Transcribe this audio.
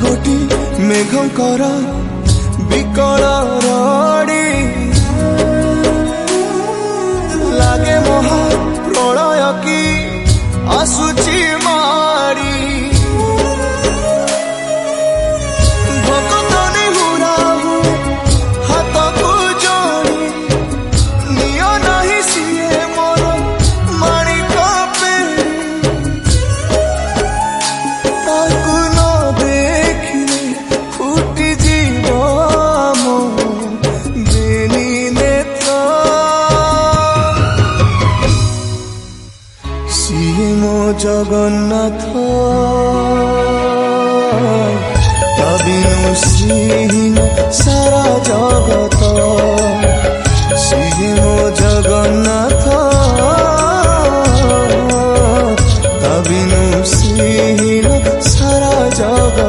घोटी मेघंकर विकल रड़ी लागे महा प्रलय की आसुची मारी भक्तनी हुराहु हाथ को जोड़ी नियो नहीं सिए मोर माणिक पेड़ी ताकू न देखिले फुटी जीव मो बेनी नेत्र सिए मो जगन्नाथ तबिनु श्रीहीन सारा जगत।